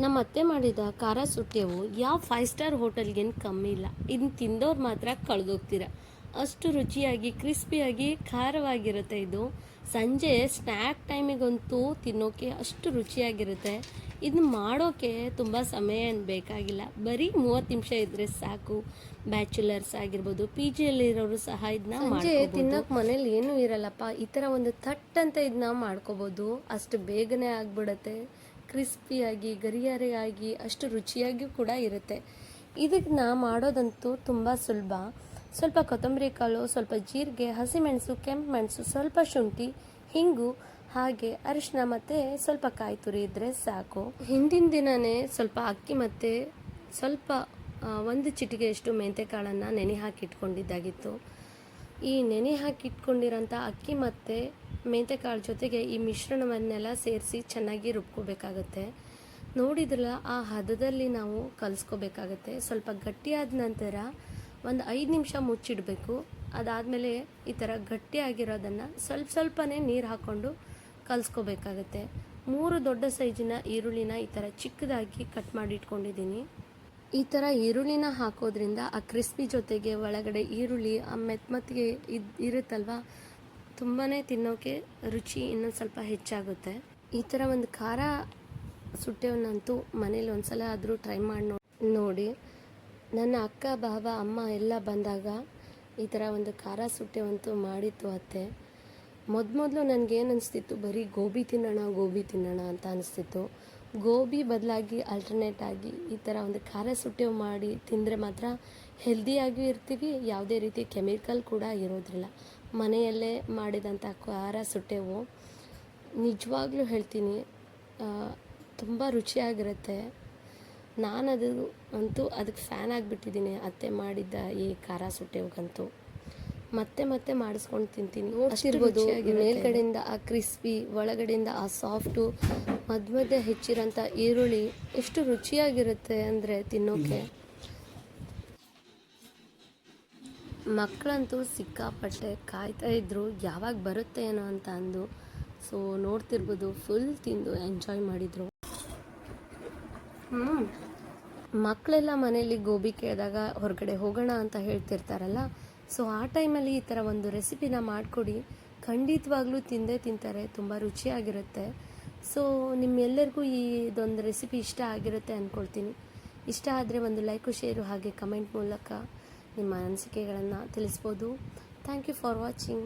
ನಮ್ಮ ಅತ್ತೆ ಮಾಡಿದ ಖಾರ ಸುಟ್ಯವು ಯಾವ 5 ಸ್ಟಾರ್ ಹೋಟೆಲ್ಗೇನು ಕಮ್ಮಿ ಇಲ್ಲ. ಇನ್ನು ತಿಂದವ್ರು ಮಾತ್ರ ಕಳೆದೋಗ್ತೀರ. ಅಷ್ಟು ರುಚಿಯಾಗಿ ಕ್ರಿಸ್ಪಿಯಾಗಿ ಖಾರವಾಗಿರುತ್ತೆ ಇದು. ಸಂಜೆ ಸ್ನ್ಯಾಕ್ ಟೈಮಿಗಂತೂ ತಿನ್ನೋಕೆ ಅಷ್ಟು ರುಚಿಯಾಗಿರುತ್ತೆ. ಇದನ್ನ ಮಾಡೋಕೆ ತುಂಬ ಸಮಯ ಏನು ಬೇಕಾಗಿಲ್ಲ. ಬರೀ 30 ನಿಮಿಷ ಇದ್ದರೆ ಸಾಕು. ಬ್ಯಾಚುಲರ್ಸ್ ಆಗಿರ್ಬೋದು, ಪಿ ಜಿಯಲ್ಲಿರೋರು ಸಹ ಇದನ್ನ ಸಂಜೆ ತಿನ್ನೋಕೆ ಮನೇಲಿ ಏನೂ ಇರಲ್ಲಪ್ಪ, ಈ ಥರ ಒಂದು ಥಟ್ ಅಂತ ಇದನ್ನ ಮಾಡ್ಕೋಬೋದು. ಅಷ್ಟು ಬೇಗನೆ ಆಗಿಬಿಡುತ್ತೆ. ಕ್ರಿಸ್ಪಿಯಾಗಿ ಗರಿಗರಿಯಾಗಿ ಅಷ್ಟು ರುಚಿಯಾಗಿಯೂ ಕೂಡ ಇರುತ್ತೆ. ಇದನ್ನ ಮಾಡೋದಂತೂ ತುಂಬ ಸುಲಭ. ಸ್ವಲ್ಪ ಕೊತ್ತಂಬರಿ ಕಾಳು, ಸ್ವಲ್ಪ ಜೀರಿಗೆ, ಹಸಿಮೆಣಸು, ಕೆಂಪು ಮೆಣಸು, ಸ್ವಲ್ಪ ಶುಂಠಿ, ಹಿಂಗು, ಹಾಗೆ ಅರಿಶಿನ ಮತ್ತು ಸ್ವಲ್ಪ ಕಾಯಿ ತುರಿ ಇದ್ದರೆ ಸಾಕು. ಹಿಂದಿನ ದಿನವೇ ಸ್ವಲ್ಪ ಅಕ್ಕಿ ಮತ್ತು ಸ್ವಲ್ಪ ಒಂದು ಚಿಟಿಕೆಯಷ್ಟು ಮೆಂತೆಕಾಳನ್ನು ನೆನೆ ಹಾಕಿ ಇಟ್ಕೊಂಡಿದ್ದಾಗಿತ್ತು. ಈ ನೆನೆ ಹಾಕಿ ಇಟ್ಕೊಂಡಿರೋಂಥ ಅಕ್ಕಿ ಮತ್ತು ಮೆಂತೆಕಾಳು ಜೊತೆಗೆ ಈ ಮಿಶ್ರಣವನ್ನೆಲ್ಲ ಸೇರಿಸಿ ಚೆನ್ನಾಗಿ ರುಬ್ಕೋಬೇಕಾಗತ್ತೆ. ನೋಡಿದ್ರಲ್ಲ, ಆ ಹದದಲ್ಲಿ ನಾವು ಕಲಿಸ್ಕೋಬೇಕಾಗತ್ತೆ. ಸ್ವಲ್ಪ ಗಟ್ಟಿಯಾದ ನಂತರ ಒಂದು 5 ನಿಮಿಷ ಮುಚ್ಚಿಡಬೇಕು. ಅದಾದಮೇಲೆ ಈ ಥರ ಗಟ್ಟಿಯಾಗಿರೋದನ್ನು ಸ್ವಲ್ಪನೇ ನೀರು ಹಾಕ್ಕೊಂಡು ಕಲಿಸ್ಕೋಬೇಕಾಗತ್ತೆ. 3 ದೊಡ್ಡ ಸೈಜಿನ ಈರುಳ್ಳಿನ ಈ ಥರ ಚಿಕ್ಕದಾಗಿ ಕಟ್ ಮಾಡಿ ಇಟ್ಕೊಂಡಿದ್ದೀನಿ. ಈ ಥರ ಈರುಳ್ಳಿನ ಹಾಕೋದ್ರಿಂದ ಆ ಕ್ರಿಸ್ಪಿ ಜೊತೆಗೆ ಒಳಗಡೆ ಈರುಳ್ಳಿ ಆ ಮೆತ್ತಗೆ ಇರುತ್ತಲ್ವ, ತುಂಬಾ ತಿನ್ನೋಕೆ ರುಚಿ ಇನ್ನೊಂದು ಸ್ವಲ್ಪ ಹೆಚ್ಚಾಗುತ್ತೆ. ಈ ಥರ ಒಂದು ಖಾರ ಸುಟ್ಟೆವನ್ನಂತೂ ಮನೇಲಿ ಒಂದ್ಸಲ ಆದರೂ ಟ್ರೈ ಮಾಡಿ ನೋಡಿ. ನನ್ನ ಅಕ್ಕ, ಬಾವ, ಅಮ್ಮ ಎಲ್ಲ ಬಂದಾಗ ಈ ಥರ ಒಂದು ಖಾರ ಸುಟ್ಟೆವಂತೂ ಮಾಡಿತ್ತು ಅತ್ತೆ. ಮೊದಲು ನನಗೇನು ಅನಿಸ್ತಿತ್ತು, ಬರೀ ಗೋಬಿ ತಿನ್ನೋಣ ಅಂತ ಅನಿಸ್ತಿತ್ತು. ಗೋಬಿ ಬದಲಾಗಿ ಆಲ್ಟರ್ನೇಟ್ ಆಗಿ ಈ ಥರ ಒಂದು ಖಾರ ಸುಟ್ಟೆವು ಮಾಡಿ ತಿಂದರೆ ಮಾತ್ರ ಹೆಲ್ದಿಯಾಗಿಯೂ ಇರ್ತೀವಿ, ಯಾವುದೇ ರೀತಿ ಕೆಮಿಕಲ್ ಕೂಡ ಇರೋದಿಲ್ಲ. ಮನೆಯಲ್ಲೇ ಮಾಡಿದಂಥ ಖಾರ ಸುಟ್ಟೆವು ನಿಜವಾಗ್ಲೂ ಹೇಳ್ತೀನಿ, ತುಂಬ ರುಚಿಯಾಗಿರುತ್ತೆ. ಅದಕ್ಕೆ ಫ್ಯಾನ್ ಆಗಿಬಿಟ್ಟಿದ್ದೀನಿ ಅತ್ತೆ ಮಾಡಿದ್ದ ಈ ಖಾರ ಸುಟ್ಟೆವ್ಗಂತೂ. ಮತ್ತೆ ಮಾಡಿಸ್ಕೊಂಡು ತಿಂತೀನಿ. ನೋಡ್ತಿರ್ಬೋದು, ಮೇಲ್ಗಡೆಯಿಂದ ಆ ಕ್ರಿಸ್ಪಿ, ಒಳಗಡೆಯಿಂದ ಆ ಸಾಫ್ಟು, ಮಧ್ಯೆ ಹೆಚ್ಚಿರೋಂಥ ಈರುಳ್ಳಿ ಎಷ್ಟು ರುಚಿಯಾಗಿರುತ್ತೆ ಅಂದರೆ ತಿನ್ನೋಕೆ. ಮಕ್ಕಳಂತೂ ಸಿಕ್ಕಾಪಟ್ಟೆ ಕಾಯ್ತಾ ಇದ್ರು ಯಾವಾಗ ಬರುತ್ತೆ ಏನೋ ಅಂತ ಅಂದು. ಸೊ ನೋಡ್ತಿರ್ಬೋದು, ಫುಲ್ ತಿಂದು ಎಂಜಾಯ್ ಮಾಡಿದರು. ಮಕ್ಕಳೆಲ್ಲ ಮನೇಲಿ ಗೋಬಿ ಕೇಳಿದಾಗ ಹೊರಗಡೆ ಹೋಗೋಣ ಅಂತ ಹೇಳ್ತಿರ್ತಾರಲ್ಲ, ಸೊ ಆ ಟೈಮಲ್ಲಿ ಈ ಥರ ಒಂದು ರೆಸಿಪಿನ ಮಾಡಿಕೊಡಿ, ಖಂಡಿತವಾಗ್ಲೂ ತಿಂದೇ ತಿಂತಾರೆ. ತುಂಬ ರುಚಿಯಾಗಿರುತ್ತೆ. ಸೊ ನಿಮ್ಮೆಲ್ಲರಿಗೂ ಇದೊಂದು ರೆಸಿಪಿ ಇಷ್ಟ ಆಗಿರುತ್ತೆ ಅಂದ್ಕೊಳ್ತೀನಿ. ಇಷ್ಟ ಆದರೆ ಒಂದು ಲೈಕು, ಶೇರು ಹಾಗೆ ಕಮೆಂಟ್ ಮೂಲಕ ನಿಮ್ಮ ಅನಿಸಿಕೆಗಳನ್ನು ತಿಳಿಸ್ಬೋದು. Thank you for watching.